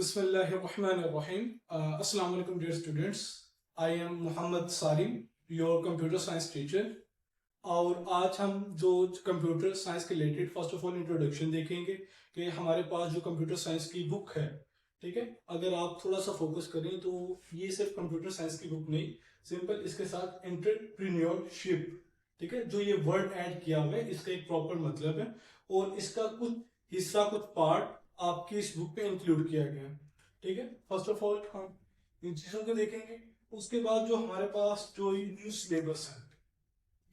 Bismillahirrahmanirrahim. Assalamu alaikum dear students. I am Muhammad Salim, your computer science teacher. और आज हम जो computer science के related first of all introduction देखेंगे कि हमारे पास जो कंप्यूटर साइंस की बुक है, ठीक है, अगर आप थोड़ा सा फोकस करें तो ये सिर्फ कंप्यूटर साइंस की बुक नहीं, सिंपल इसके साथ एंटरप्रेन्योरशिप, ठीक है, जो ये वर्ड ऐड किया हुआ है इसका एक प्रॉपर मतलब है और इसका कुछ हिस्सा कुछ पार्ट आपकी इस बुक पे इंक्लूड किया गया है। ठीक है, फर्स्ट ऑफ ऑल हम इन चीजों को देखेंगे। उसके बाद जो हमारे पास जो न्यू सिलेबस है,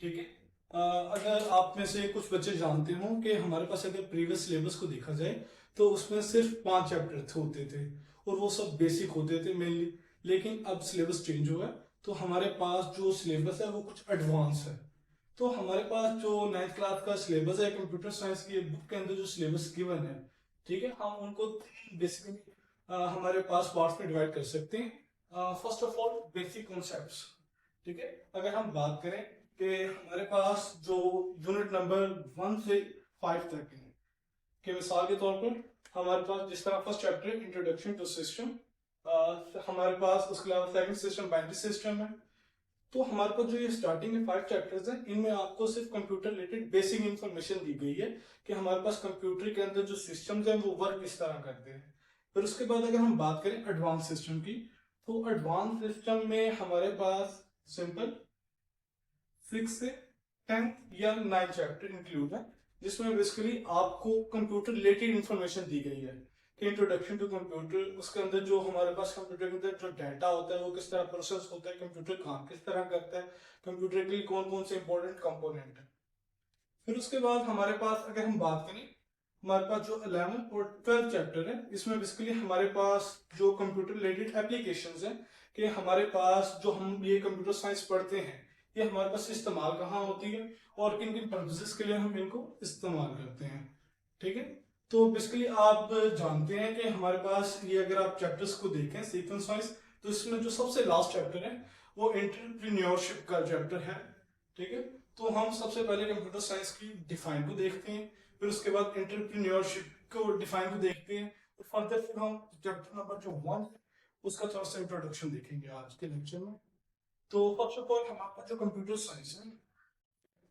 ठीक है, अगर आप में से कुछ बच्चे जानते हो कि हमारे पास अगर प्रीवियस सिलेबस को देखा जाए तो उसमें सिर्फ 5 चैप्टर होते थे और वो सब बेसिक होते थे मेनली, लेकिन अब सिलेबस चेंज हुआ है तो हमारे पास जो सिलेबस है वो कुछ एडवांस है। तो हमारे पास जो 9th क्लास का सिलेबस है कंप्यूटर साइंस की बुक के अंदर जो सिलेबस गिवन है, ठीक है, हम उनको बेसिकली हमारे पास पार्ट्स में डिवाइड कर सकते हैं। First of all basic concepts, ठीक है, अगर हम बात करें कि हमारे पास जो यूनिट नंबर 1 से 5 तक है, कि मिसाल के तौर पर हमारे पास जिस तरह first chapter introduction to system, हमारे पास उसके अलावा सेकंड सिस्टम बाइनरी सिस्टम है। तो हमारे पास जो ये स्टार्टिंग में 5 चैप्टर्स हैं इनमें आपको सिर्फ कंप्यूटर रिलेटेड बेसिक इंफॉर्मेशन दी गई है कि हमारे पास कंप्यूटर के अंदर जो सिस्टम्स हैं वो वर्क किस तरह करते हैं। फिर उसके बाद अगर हम बात करें एडवांस सिस्टम की, तो एडवांस सिस्टम में हमारे पास सिंपल 6 से 10 या 9 चैप्टर इंक्लूड है, जिसमें बेसिकली आपको कंप्यूटर रिलेटेड इंफॉर्मेशन दी गई है कि इंट्रोडक्शन टू कंप्यूटर, उसके अंदर जो हमारे पास कंप्यूटर के अंदर जो डाटा होता है वो किस तरह प्रोसेस होता है, कंप्यूटर काम किस तरह करता है, कंप्यूटर के लिए कौन कौन से इंपॉर्टेंट कंपोनेंट है। फिर उसके बाद हमारे पास अगर हम बात करें, हमारे पास जो 11 और 12 चैप्टर है इसमें बेसिकली हमारे पास जो कंप्यूटर रिलेटेड एप्लीकेशंस हैं कि हमारे पास जो हम ये कंप्यूटर साइंस पढ़ते हैं ये हमारे पास इस्तेमाल कहाँ होती है और किन किन पर्पसेस के लिए हम इनको इस्तेमाल करते हैं। ठीक है, तो बेसिकली आप जानते हैं कि हमारे पास ये अगर आप चैप्टर्स को देखें सीक्वेंस वाइज, तो इसमें जो सबसे लास्ट चैप्टर है वो एंटरप्रेन्योरशिप का चैप्टर है। ठीक है, तो हम सबसे पहले कंप्यूटर साइंस की डिफाइन को देखते हैं, फिर उसके बाद एंटरप्रेन्योरशिप को डिफाइन को देखते हैं और फर्दर फिर हम चैप्टर नंबर जो 1 उसका थोड़ा सा इंट्रोडक्शन देखेंगे आज के लेक्चर में। तो फर्स्ट ऑफ ऑल हमारे पास जो कंप्यूटर साइंस है,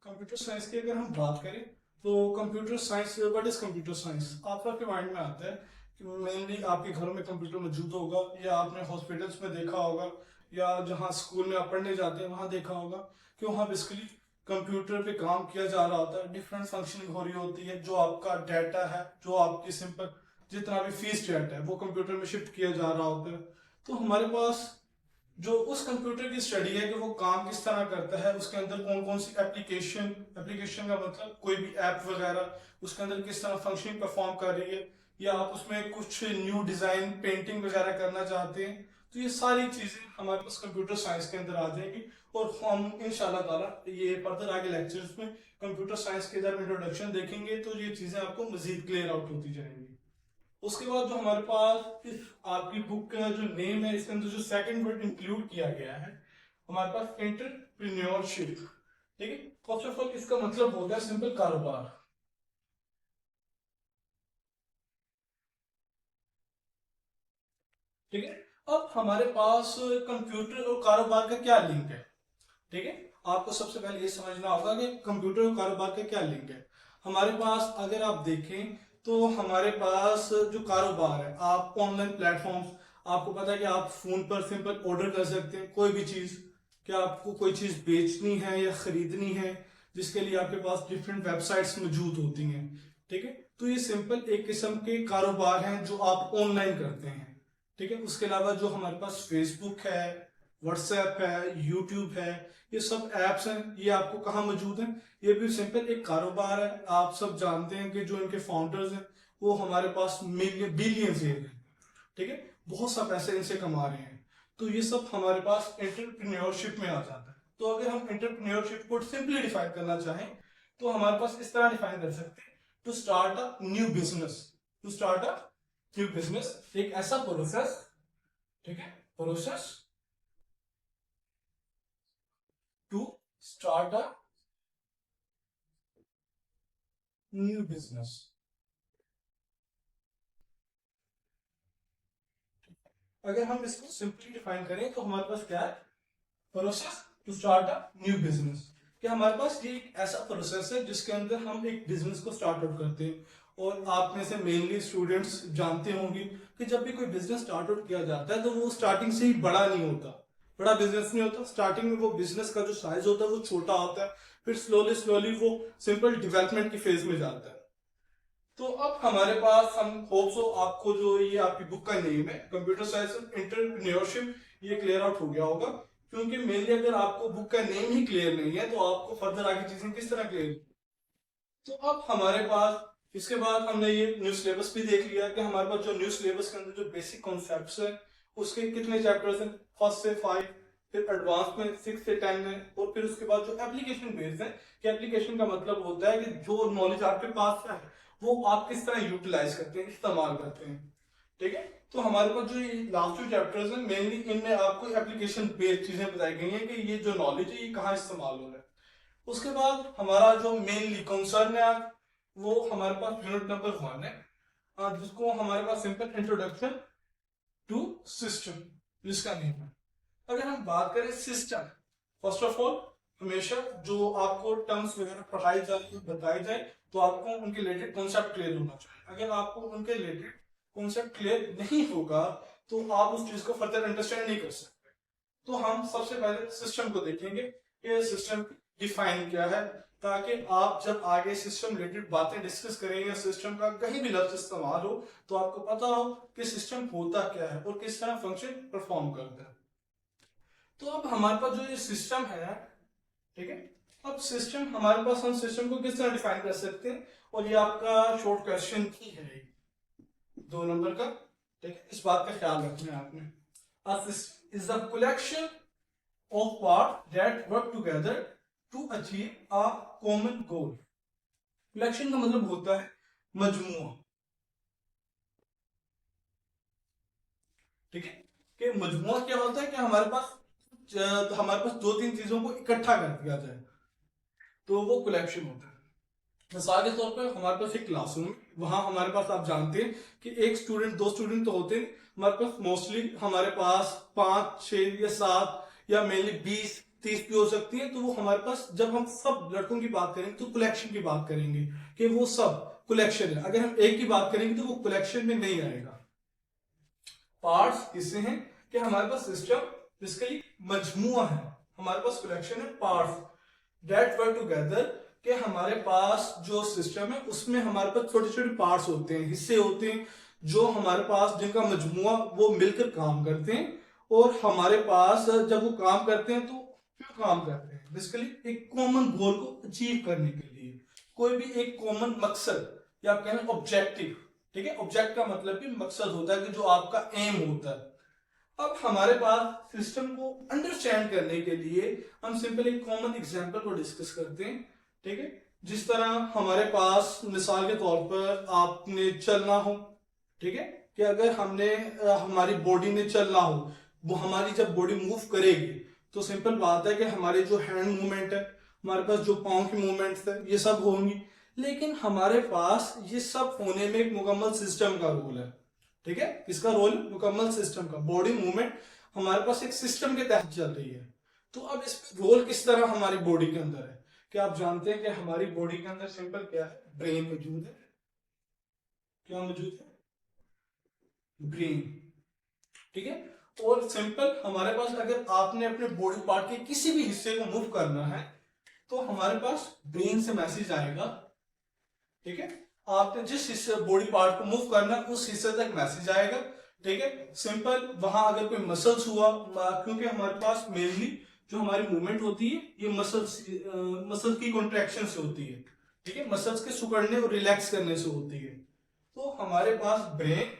कंप्यूटर साइंस की अगर हम बात करें तो computer science, what is computer science, आपके माइंड में आता है कि मेनली आपके घरों में कंप्यूटर मौजूद होगा या आपने हॉस्पिटल्स में देखा होगा या जहाँ स्कूल में आप पढ़ने जाते हैं वहां देखा होगा कि वहाँ बेसिकली कंप्यूटर पे काम किया जा रहा होता है, डिफरेंट फंक्शनिंग हो रही होती है, जो आपका डाटा है, जो आपकी सिंपल जितना भी फीस चैट है वो कंप्यूटर में शिफ्ट किया जा रहा होता है। तो हमारे पास जो उस कंप्यूटर की स्टडी है कि वो काम किस तरह करता है, उसके अंदर कौन कौन सी एप्लीकेशन, एप्लीकेशन का मतलब कोई भी ऐप वगैरह उसके अंदर किस तरह फंक्शनिंग परफॉर्म कर रही है, या आप उसमें कुछ न्यू डिजाइन पेंटिंग वगैरह करना चाहते हैं, तो ये सारी चीजें हमारे पास कंप्यूटर साइंस के अंदर आ जाएगी और हम इंशाल्लाह ताला ये फर्दर आगे लेक्चर्स में कंप्यूटर साइंस के जब इंट्रोडक्शन देखेंगे तो ये चीजें आपको मजीद क्लियर आउट होती जाएंगी। उसके बाद जो हमारे पास इस आपकी बुक का जो नेम है इसके अंदर जो सेकंड वर्ड इंक्लूड किया गया है हमारे पास एंटरप्रेन्योरशिप। ठीक है, फर्स्ट ऑफ ऑल इसका मतलब होता है सिंपल कारोबार। ठीक है, अब हमारे पास कंप्यूटर और कारोबार का क्या लिंक है। ठीक है, आपको सबसे पहले ये समझना होगा कि कंप्यूटर और कारोबार का क्या लिंक है। हमारे पास अगर आप देखें तो हमारे पास जो कारोबार है, आप ऑनलाइन प्लेटफॉर्म्स, आपको पता है कि आप फोन पर सिंपल ऑर्डर कर सकते हैं कोई भी चीज, क्या आपको कोई चीज बेचनी है या खरीदनी है जिसके लिए आपके पास डिफरेंट वेबसाइट्स मौजूद होती हैं। ठीक है, तो ये सिंपल एक किस्म के कारोबार हैं जो आप ऑनलाइन करते हैं। ठीक है, उसके अलावा जो हमारे पास फेसबुक है, व्हाट्सएप है, यूट्यूब है, ये सब एप्स हैं, ये आपको कहाँ मौजूद हैं, ये भी सिंपल एक कारोबार है। आप सब जानते हैं कि जो इनके फाउंडर्स हैं वो हमारे पास मिलियन बिलियंस हैं। ठीक है, बहुत सा पैसे इनसे कमा रहे हैं, तो ये सब हमारे पास एंटरप्रेन्योरशिप में आ जाता है। तो अगर हम एंटरप्रेन्योरशिप को सिंपली डिफाइन करना चाहें तो हमारे पास इस तरह डिफाइन कर सकते हैं, to start a new business, to start a new business, एक ऐसा प्रोसेस, ठीक है, process to start a new business. अगर हम इसको सिंपली डिफाइन करें तो हमारे पास क्या है, process to start a new business. कि हमारे पास ये एक ऐसा प्रोसेस है जिसके अंदर हम एक बिजनेस को स्टार्ट आउट करते हैं। और आप में से मेनली स्टूडेंट्स जानते होंगे कि जब भी कोई बिजनेस स्टार्ट आउट किया जाता है तो वो स्टार्टिंग से ही बड़ा नहीं होता, बड़ा बिजनेस नहीं होता। स्टार्टिंग में वो बिजनेस का जो साइज होता है वो छोटा होता है, फिर स्लोली स्लोली वो सिंपल डेवलपमेंट की फेज में जाता है। तो अब हमारे पास, हम होप सो आपको जो ये आपकी बुक का नेम है कंप्यूटर साइंस एंटरप्रेन्योरशिप, ये क्लियर आउट हो गया होगा। क्योंकि मेनली अगर आपको बुक का नेम ही क्लियर नहीं है तो आपको फर्दर आगे चीजें किस तरह क्लियर। तो अब हमारे पास इसके बाद हमने ये न्यू सिलेबस भी देख लिया कि हमारे पास जो न्यू सिलेबस के अंदर जो बेसिक कॉन्सेप्ट्स है उसके कितने चैप्टर्स हैं, 1 से 5, फिर एडवांस में 6 से 10 है, और फिर उसके बाद जो एप्लीकेशन बेस्ड है, कि एप्लीकेशन का मतलब होता है कि जो नॉलेज आपके पास है वो आप किस तरह यूटिलाइज करते हैं, इस्तेमाल करते हैं। ठीक है, तो हमारे पास जो लास्ट 2 चैप्टर्स हैं मेनली इनमें आपको एप्लीकेशन बेस्ड चीजें बताई गई हैं कि ये जो नॉलेज है ये कहाँ इस्तेमाल हो रहा है। उसके बाद हमारा जो मेनली कंसर्न है वो हमारे पास यूनिट नंबर 1 है, जिसको हमारे पास सिंपल इंट्रोडक्शन टू सिस्टम जिसका नेम है। अगर हम बात करें सिस्टम, फर्स्ट ऑफ ऑल हमेशा जो आपको टर्म्स वगैरह पढ़ाई जाए बताई जाए तो आपको उनके रिलेटेड कॉन्सेप्ट क्लियर होना चाहिए। अगर आपको उनके रिलेटेड कॉन्सेप्ट क्लियर नहीं होगा तो आप उस चीज को फर्दर अंडरस्टैंड नहीं कर सकते। तो हम सबसे पहले सिस्टम को देखेंगे, ये सिस्टम डिफाइन क्या है, ताकि आप जब आगे सिस्टम रिलेटेड बातें डिस्कस करें या सिस्टम का कहीं भी लफ्ज इस्तेमाल हो तो आपको पता हो कि सिस्टम होता क्या है और किस तरह फंक्शन परफॉर्म करता है। तो अब हमारे पास जो ये सिस्टम है, ठीक है, अब सिस्टम हमारे पास, हम सिस्टम को किस तरह डिफाइन कर सकते हैं, और ये आपका शॉर्ट क्वेश्चन ही है 2 नंबर का। ठीक है, इस बात का ख्याल रखना है आपने। A system is a collection of parts that work together to achieve a common goal. collection का मतलब होता है मजमुआ। ठीक है, कि मजमुआ क्या होता है कि हमारे पास 2-3 चीजों को इकट्ठा कर दिया जाए तो वो कलेक्शन होता है। मिसाल के तौर पर हमारे पास एक क्लासरूम, वहां हमारे पास आप जानते हैं कि एक स्टूडेंट 2 स्टूडेंट तो होते हैं, हमारे पास मोस्टली हमारे पास 5, 6 या 7 या मेनली 20, 30 भी हो सकती है। तो वो हमारे पास, जब हम सब लड़कों की बात करेंगे तो कलेक्शन की बात करेंगे कि वो सब कलेक्शन है। अगर हम एक की बात करेंगे तो वो कलेक्शन में नहीं आएगा। पार्ट्स किससे हैं कि हमारे पास सिस्टम बेसिकली मजमुआ है, हमारे पास कलेक्शन है पार्ट्स दैट वर्क टुगेदर, कि हमारे पास जो सिस्टम है उसमें हमारे पास छोटे छोटे पार्ट्स होते हैं, हिस्से होते हैं जो हमारे पास, जिनका मजमुआ वो मिलकर काम करते हैं। और हमारे पास जब वो काम करते हैं तो क्यों काम करते हैं, बेसिकली एक कॉमन गोल को अचीव करने के लिए, कोई भी एक कॉमन मकसद या आप कहें ऑब्जेक्टिव। ठीक है, ऑब्जेक्ट का मतलब भी मकसद होता है कि जो आपका एम होता है। अब हमारे पास सिस्टम को अंडरस्टैंड करने के लिए हम सिंपल एक कॉमन एग्जांपल को डिस्कस करते हैं। ठीक है, जिस तरह हमारे पास मिसाल के तौर पर आपने चलना हो, ठीक है, कि अगर हमने हमारी बॉडी ने चलना हो, वो हमारी जब बॉडी मूव करेगी तो सिंपल बात है कि हमारे जो हैंड मूवमेंट है, हमारे पास जो पाँव की मूवमेंट्स है, ये सब होंगी। लेकिन हमारे पास ये सब होने में एक मुकम्मल सिस्टम का रोल है। ठीक है, किसका रोल? मुकम्मल सिस्टम का। बॉडी मूवमेंट हमारे पास एक सिस्टम के तहत चल रही है। तो अब इसमें रोल किस तरह हमारी बॉडी के अंदर है, क्या आप जानते हैं कि हमारी बॉडी के अंदर सिंपल क्या है, ब्रेन मौजूद है। क्या मौजूद है? ब्रेन। ठीक है, और सिंपल हमारे पास अगर आपने अपने बॉडी पार्ट के किसी भी हिस्से को मूव करना है तो हमारे पास ब्रेन से मैसेज आएगा। ठीक है, आपने जिस हिस्से बॉडी पार्ट को मूव करना है उस हिस्से तक मैसेज आएगा। ठीक है, सिंपल वहां अगर कोई मसल्स हुआ, क्योंकि हमारे पास मेनली जो हमारी मूवमेंट होती है ये मसल्स की कॉन्ट्रैक्शन से होती है। ठीक है, मसल्स के सिकुड़ने और रिलैक्स करने से होती है। तो हमारे पास ब्रेन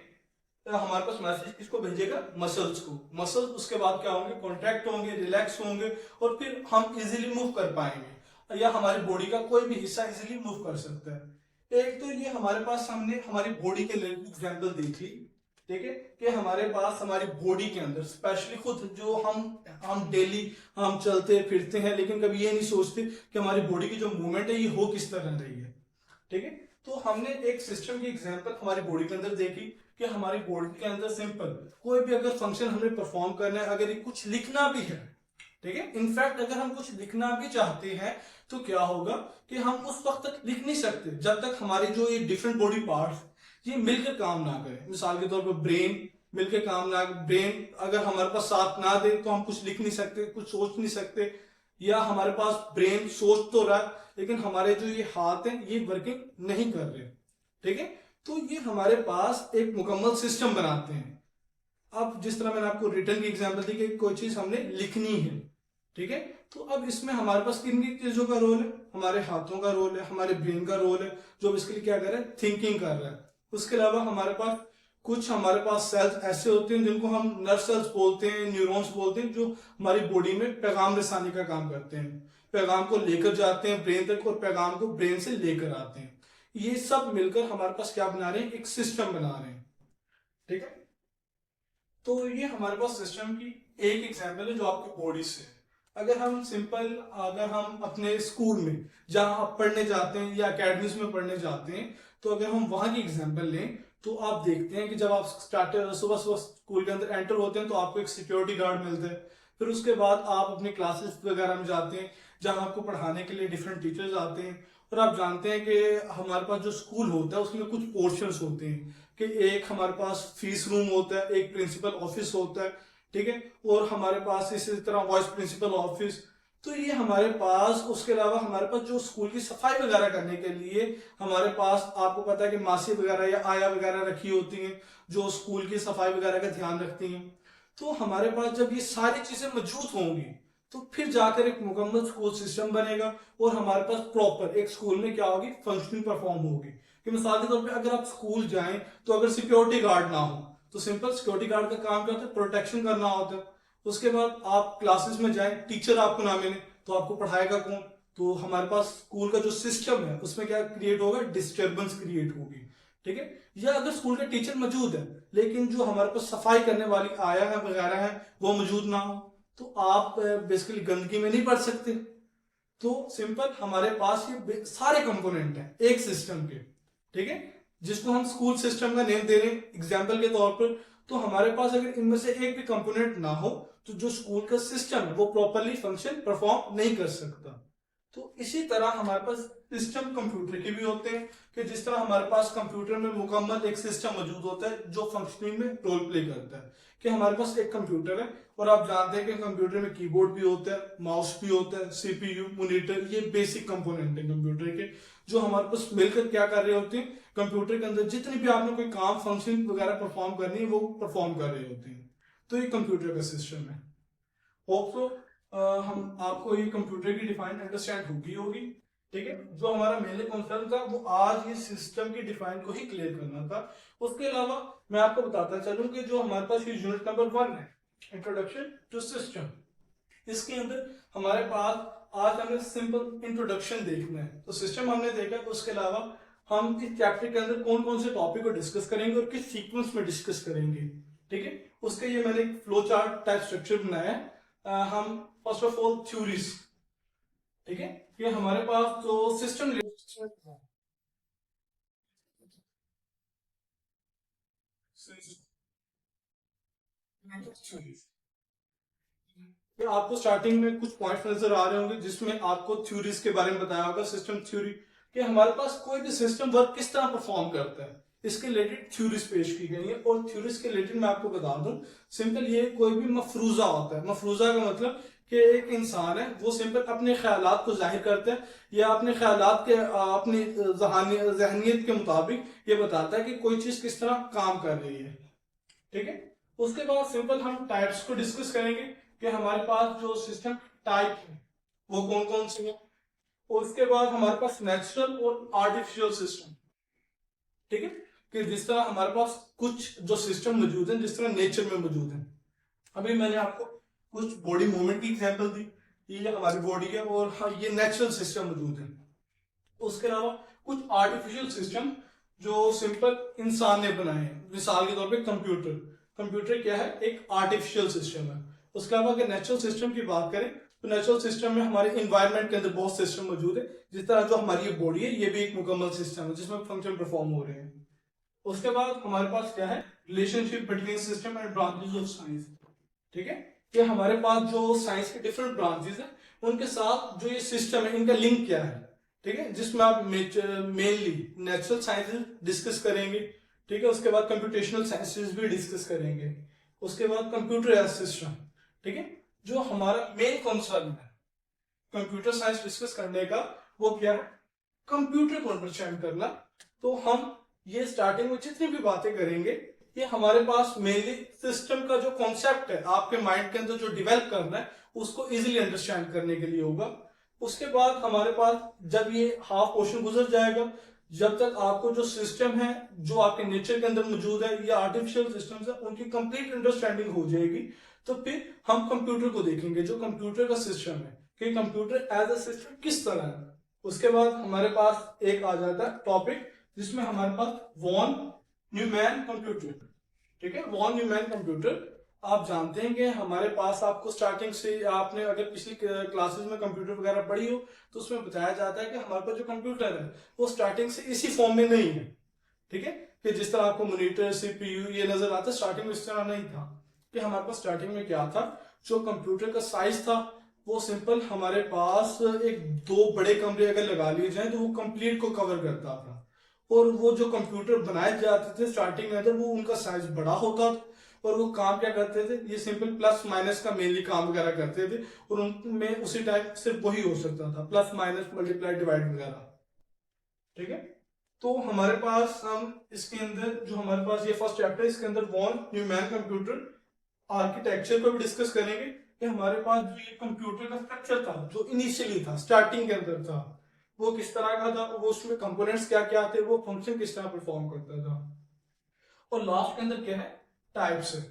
हमारे पास मैसेज किसको भेजेगा? मसल्स को। मसल्स उसके बाद क्या होंगे? कॉन्ट्रैक्ट होंगे, रिलैक्स होंगे, और फिर हम इजीली मूव कर पाएंगे, या हमारी बॉडी का कोई भी हिस्सा इजीली मूव कर सकता है। एक तो ये हमारे पास, हमने हमारी बॉडी के एग्जाम्पल देख ली। ठीक है, कि हमारे पास हमारी बॉडी के अंदर स्पेशली खुद जो हम डेली हम चलते फिरते हैं, लेकिन कभी ये नहीं सोचते कि हमारी बॉडी की जो मूवमेंट है ये हो किस तरह रही है। ठीक है, तो हमने एक सिस्टम की एग्जांपल हमारी बॉडी के अंदर देखी कि हमारी बॉडी के अंदर सिंपल कोई भी अगर फंक्शन हमें परफॉर्म करना है, अगर ये कुछ लिखना भी है, ठीक है, इनफैक्ट अगर हम कुछ लिखना भी चाहते हैं तो क्या होगा कि हम उस वक्त तक लिख नहीं सकते जब तक हमारे जो ये डिफरेंट बॉडी पार्ट्स ये मिलकर काम ना करें। मिसाल के तौर पर ब्रेन मिलकर काम ना, ब्रेन अगर हमारे पास साथ ना दे तो हम कुछ लिख नहीं सकते, कुछ सोच नहीं सकते, या हमारे पास ब्रेन सोच तो रहा है लेकिन हमारे जो ये हाथ हैं ये वर्किंग नहीं कर रहे, ठीक है। तो ये हमारे पास एक मुकम्मल सिस्टम बनाते हैं। अब जिस तरह मैंने आपको रिटर्न की एग्जांपल दी कि कोई चीज हमने लिखनी है, ठीक है, तो अब इसमें हमारे पास किन किन चीजों का रोल है, हमारे हाथों का रोल है, हमारे ब्रेन का रोल है जो इसके लिए क्या कर रहा है, थिंकिंग कर रहा है। उसके अलावा हमारे पास कुछ हमारे पास सेल्स ऐसे होते हैं जिनको हम नर्व सेल्स बोलते हैं, न्यूरॉन्स बोलते हैं, जो हमारी बॉडी में पैगाम रिसानी का काम करते हैं, पैगाम को लेकर जाते हैं ब्रेन तक और पैगाम को ब्रेन से लेकर आते हैं। ये सब मिलकर हमारे पास क्या बना रहे हैं, एक सिस्टम बना रहे हैं, ठीक है। तो ये हमारे पास सिस्टम की एक एग्जांपल है जो आपकी बॉडी से है। अगर हम अपने स्कूल में जहां आप पढ़ने जाते हैं या अकेडमीज में पढ़ने जाते हैं, तो अगर हम वहां की एग्जांपल लें तो आप देखते हैं कि जब आप सुबह सुबह स्कूल के अंदर एंटर होते हैं तो आपको एक सिक्योरिटी गार्ड मिलता है। फिर उसके बाद आप अपनी क्लासेस वगैरह में जाते हैं जहां आपको पढ़ाने के लिए डिफरेंट टीचर्स आते हैं। और आप जानते हैं कि हमारे पास जो स्कूल होता है उसमें कुछ पोर्शंस होते हैं कि एक हमारे पास फीस रूम होता है, एक प्रिंसिपल ऑफिस होता है, ठीक है, और हमारे पास इसी तरह वाइस प्रिंसिपल ऑफिस। तो ये हमारे पास, उसके अलावा हमारे पास जो स्कूल की सफाई वगैरह करने के लिए हमारे पास, आपको पता है कि मासी वगैरह या आया वगैरह रखी होती हैं जो स्कूल की सफाई वगैरह का ध्यान रखती हैं। तो हमारे पास जब ये सारी चीजें मौजूद होंगी तो फिर जाकर एक मुकम्मल स्कूल सिस्टम बनेगा और हमारे पास प्रॉपर एक स्कूल में क्या होगी, फंक्शनिंग परफॉर्म होगी। कि मिसाल के तौर पे अगर आप स्कूल जाएं तो अगर सिक्योरिटी गार्ड ना हो तो सिंपल सिक्योरिटी गार्ड का काम क्या होता है, प्रोटेक्शन करना होता है। उसके बाद आप क्लासेस में जाएं, टीचर आपको ना मिले तो आपको पढ़ाएगा कौन। तो हमारे पास स्कूल का जो सिस्टम है उसमें क्या क्रिएट होगा, डिस्टर्बेंस क्रिएट होगी, ठीक है। या अगर स्कूल के टीचर मौजूद है लेकिन जो हमारे पास सफाई करने वाली आया है वगैरह है वो मौजूद ना हो तो आप बेसिकली गंदगी में नहीं पढ़ सकते। तो सिंपल हमारे पास ये सारे कंपोनेंट हैं एक सिस्टम के, ठीक है, जिसको हम स्कूल सिस्टम का नेम दे रहे हैं एग्जाम्पल के तौर पर। तो हमारे पास अगर इनमें से एक भी कंपोनेंट ना हो तो जो स्कूल का सिस्टम है वो प्रॉपरली फंक्शन परफॉर्म नहीं कर सकता। तो इसी तरह हमारे पास सिस्टम कंप्यूटर के भी होते हैं कि जिस तरह हमारे पास कंप्यूटर में मुकम्मल एक सिस्टम मौजूद होता है जो फंक्शनिंग में रोल प्ले करता है। कि हमारे पास एक कंप्यूटर है और आप जानते हैं कि कंप्यूटर में कीबोर्ड भी होता है, माउस भी होता है, सीपीयू, मॉनिटर, ये बेसिक कंपोनेंट है कंप्यूटर के जो हमारे पास मिलकर क्या कर रहे होते हैं, कंप्यूटर के अंदर जितनी भी आपने कोई काम फंक्शन वगैरह परफॉर्म करनी है वो परफॉर्म कर रहे होते हैं। तो ये कंप्यूटर का सिस्टम है। होप सो हम आपको ये कंप्यूटर की डिफाइन अंडरस्टैंड होगी, ठीक है। जो हमारा मेनली कंसर्न था वो आज ये सिस्टम की डिफाइन को ही क्लियर करना था। उसके अलावा मैं आपको बताता चलूं कि जो हमारे पास ये यूनिट नंबर 1 है, इंट्रोडक्शन टू सिस्टम, इसके अंदर हमारे पास आज हमें सिंपल इंट्रोडक्शन देखना है। तो सिस्टम हमने देखा, उसके अलावा हम इस चैप्टर के अंदर कौन कौन से टॉपिक को डिस्कस करेंगे और किस सीक्वेंस में डिस्कस करेंगे, ठीक है। उसके ये मैंने एक फ्लो चार्ट टाइप स्ट्रक्चर बनाया है। हम फर्स्ट ऑफ ऑल थ्योरीज, ठीक है, कि हमारे पास जो सिस्टम आपको स्टार्टिंग में कुछ पॉइंट्स नजर आ रहे होंगे जिसमें आपको थ्योरीज के बारे में बताया होगा। सिस्टम थ्योरी कि हमारे पास कोई भी सिस्टम वर्क किस तरह परफॉर्म करता है, इसके रिलेटेड थ्योरीज पेश की गई है। और थ्योरीज के रिलेटेड मैं आपको बता दूं, सिंपल ये कोई भी मफरूजा होता है। मफरूजा का मतलब कि एक इंसान है वो सिंपल अपने ख्यालात को जाहिर करता है या अपने ख्यालात के अपनी जहनियत के मुताबिक ये बताता है कि कोई चीज किस तरह काम कर रही है, ठीक है। उसके बाद सिंपल हम टाइप्स को डिस्कस करेंगे कि हमारे पास जो सिस्टम टाइप है वो कौन कौन से हैं। उसके बाद हमारे पास नेचुरल और आर्टिफिशियल सिस्टम, ठीक है, कि जिस तरह हमारे पास कुछ जो सिस्टम मौजूद है जिस तरह नेचर में मौजूद है। अभी मैंने आपको कुछ बॉडी मूवमेंट की एग्जांपल दी, ये हमारी बॉडी है और हाँ ये नेचुरल सिस्टम मौजूद है। उसके अलावा कुछ आर्टिफिशियल सिस्टम जो सिंपल इंसान ने बनाए हैं, मिसाल के तौर पे कंप्यूटर। कंप्यूटर क्या है, एक आर्टिफिशियल सिस्टम है। उसके अलावा अगर नेचुरल सिस्टम की बात करें तो नेचुरल सिस्टम में हमारे इन्वायरमेंट के अंदर बहुत सिस्टम मौजूद है। जिस तरह जो हमारी बॉडी है ये भी एक मुकम्मल सिस्टम है जिसमें फंक्शन परफॉर्म हो रहे हैं। उसके बाद हमारे पास क्या है, relationship between system and branches of science. ठीक है, कि हमारे पास जो साइंस के डिफरेंट ब्रांचेस हैं उनके साथ जो ये सिस्टम है इनका लिंक क्या है। ठीक है, जिसमें आप मेनली नेचुरल साइंसेज डिस्कस करेंगे। ठीक है, उसके बाद कंप्यूटेशनल साइंसेज भी डिस्कस करेंगे। उसके बाद कंप्यूटर एज सिस्टम। ठीक है, जो हमारा मेन कंसर्न है कंप्यूटर साइंस डिस्कस करने का वो क्या है, कंप्यूटर को अंडरस्टैंड करना। तो हम ये स्टार्टिंग में जितनी भी बातें करेंगे ये हमारे पास मेनली सिस्टम का जो कॉन्सेप्ट है आपके माइंड के अंदर जो डेवलप करना है उसको इजीली अंडरस्टैंड करने के लिए होगा। उसके बाद हमारे पास जब ये हाफ पोर्शन गुजर जाएगा, जब तक आपको जो सिस्टम है जो आपके नेचर के अंदर मौजूद है या आर्टिफिशियल सिस्टम्स है उनकी कंप्लीट अंडरस्टैंडिंग हो जाएगी, तो फिर हम कंप्यूटर को देखेंगे जो कंप्यूटर का सिस्टम है कि कंप्यूटर एज अ सिस्टम किस तरह है। उसके बाद हमारे पास एक आ जाता है टॉपिक जिसमें हमारे पास वॉन न्यूमैन कंप्यूटर। ठीक है, वॉन न्यूमैन कंप्यूटर आप जानते हैं कि हमारे पास आपको स्टार्टिंग से आपने अगर पिछली क्लासेस में कंप्यूटर वगैरह पढ़ी हो तो उसमें बताया जाता है कि हमारे पास जो कंप्यूटर है वो स्टार्टिंग से इसी फॉर्म में नहीं है। ठीक है, कि जिस तरह आपको मॉनिटर सीपीयू ये नजर आता है स्टार्टिंग में इस तरह नहीं था। कि हमारे पास स्टार्टिंग में क्या था, जो कंप्यूटर का साइज था वो सिंपल हमारे पास एक दो बड़े कमरे अगर लगा लिए जाए तो वो कंप्लीट को कवर करता था। और वो जो कंप्यूटर बनाए जाते थे स्टार्टिंग में अंदर वो उनका साइज बड़ा होता था और वो काम क्या करते थे, ये सिंपल प्लस माइनस का मेनली काम वगैरह करते थे और उनमें उसी टाइम सिर्फ वही हो सकता था, प्लस माइनस मल्टीप्लाई डिवाइड वगैरह। ठीक है, तो हमारे पास हम इसके अंदर जो हमारे पास ये फर्स्ट चैप्टर है इसके अंदर वॉन न्यूमैन कंप्यूटर आर्किटेक्चर को भी डिस्कस करेंगे कि हमारे पास जो ये कंप्यूटर का स्ट्रक्चर था जो इनिशियली था स्टार्टिंग के अंदर था वो किस तरह का था, वो उसमें कंपोनेंट्स क्या क्या थे, वो फंक्शन किस तरह परफॉर्म करता था। और लास्ट के अंदर क्या है, टाइप्स है।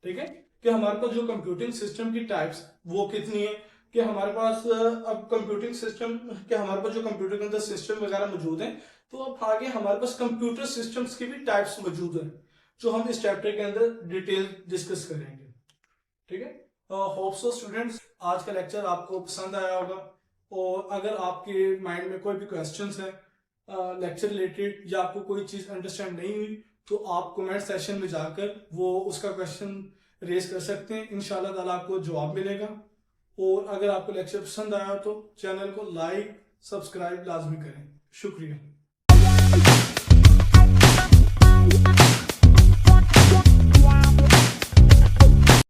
ठीक है, कि हमारे पास जो कंप्यूटिंग सिस्टम की टाइप्स वो कितनी है, कि हमारे पास अब कंप्यूटिंग सिस्टम कि हमारे पास जो कंप्यूटर के अंदर सिस्टम वगैरह मौजूद है तो अब आगे हमारे पास कंप्यूटर सिस्टम्स की भी टाइप्स मौजूद है जो हम इस चैप्टर के अंदर डिटेल डिस्कस करेंगे। ठीक है, होप सो स्टूडेंट्स आज का लेक्चर आपको पसंद आया होगा और अगर आपके माइंड में कोई भी क्वेश्चंस है लेक्चर रिलेटेड या आपको कोई चीज अंडरस्टैंड नहीं हुई तो आप कमेंट सेक्शन में जाकर वो उसका क्वेश्चन रेज कर सकते हैं, इंशाल्लाह ताला आपको जवाब मिलेगा। और अगर आपको लेक्चर पसंद आया तो चैनल को लाइक सब्सक्राइब लाजमी करें। शुक्रिया।